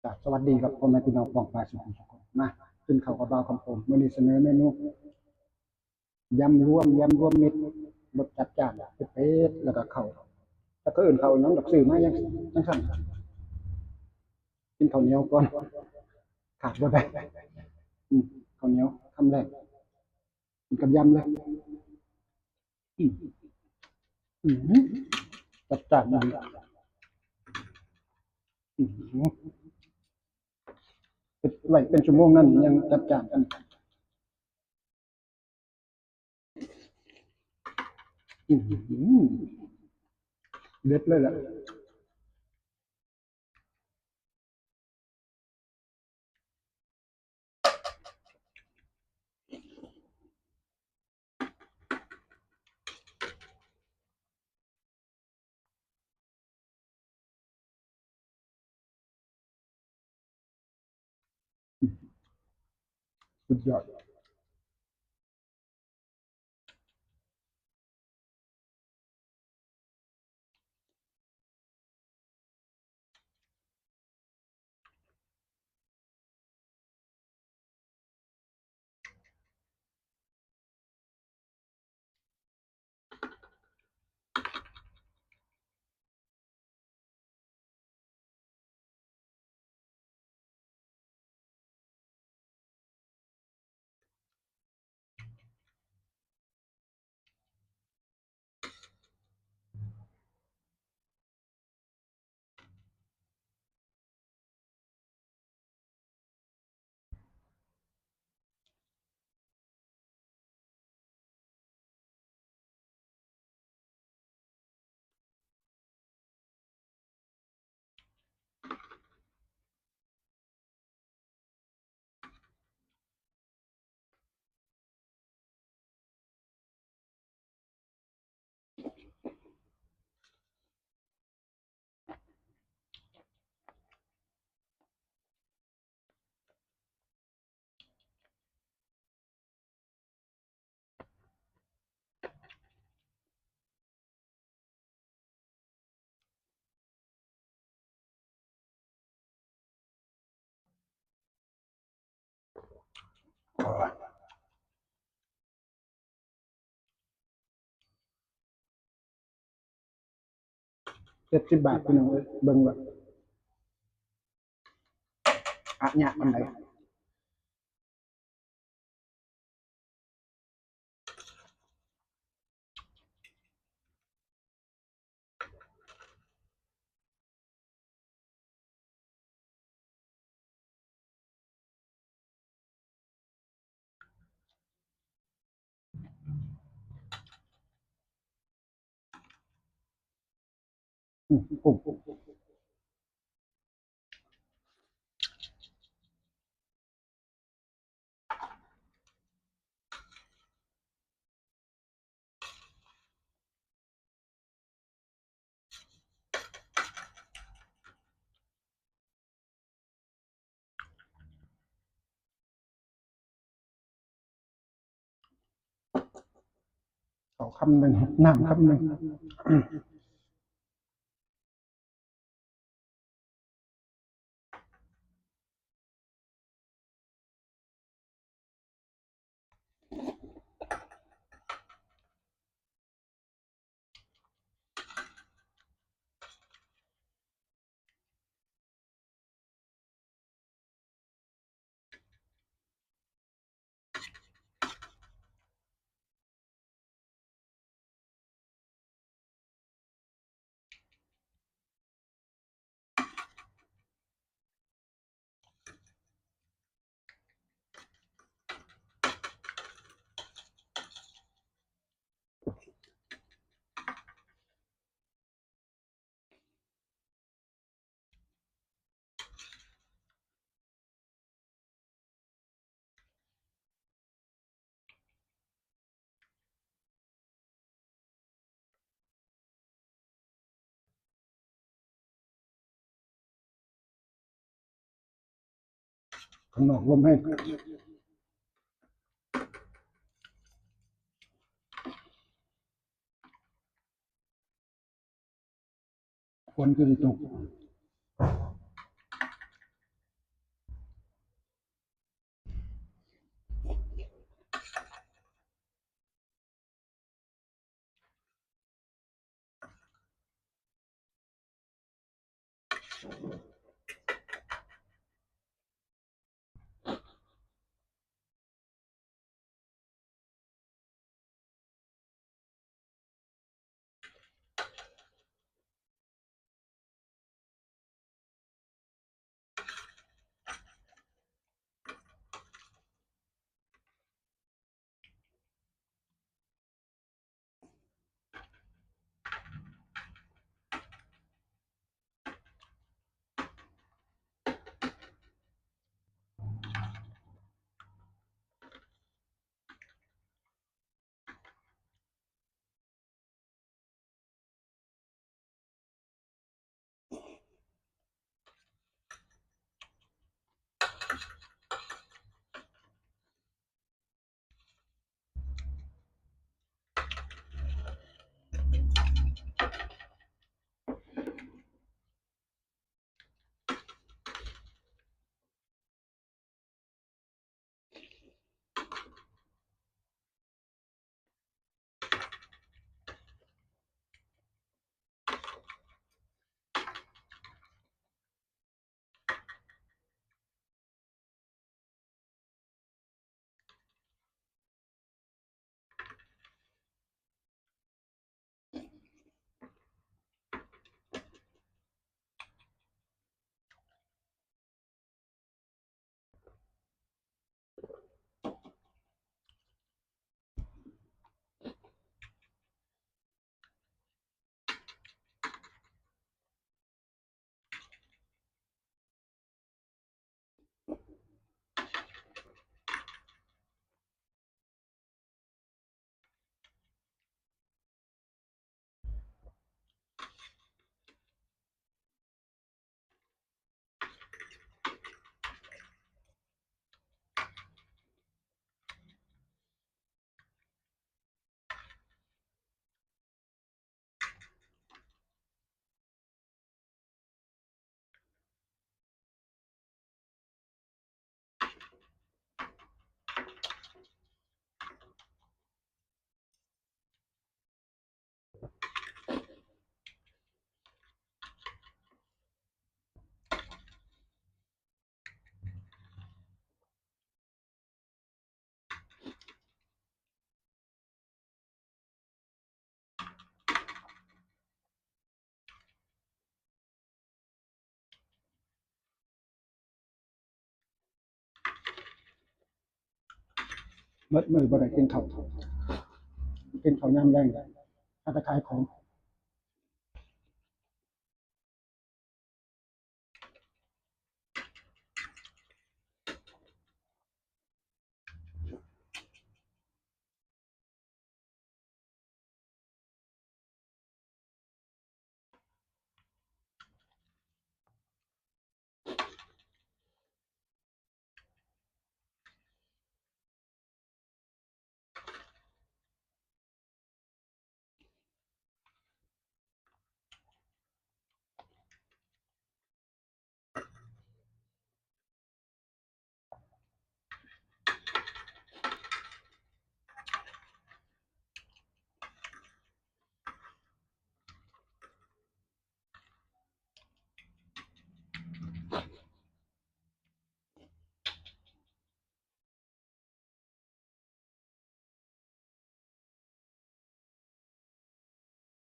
ครับสวัสดีครับพ่อแม่พี่น้องป้องปายสุขุมสุขมากินข้าวกับบ่าวคำผมมื้อนี้เสนอเมนูยำรวมมิตรรสจัดจ้านเผ็ดๆแล้วก็ข้าวแล้วก็เอิ้นข้าวหยังดอกซื้อมาจังซั่นกินข้าวเหนียวก่อนขาดบ่ได้อืมข้าวเหนียวคำแรกกินกับยำเลยอืมอื้อฮือจัดจ้านอีหลีอื้อฮือเฮ็ดไว้เป็นชั่วโมงนั้นยังจัดจ้านอันอื้อฮือเด็ดเลยล่ะสุดยอด70บาทพี่น้องเอ้ยเบิ่งว่าอะญะปานใดกุ้งข้าวคำหนึงน้ำคำหนึงข้างนอกลมแห้งฝนคือสิตก หมดมื้อบ่ได้กินข้าวยามแลงถ้าจะขายของ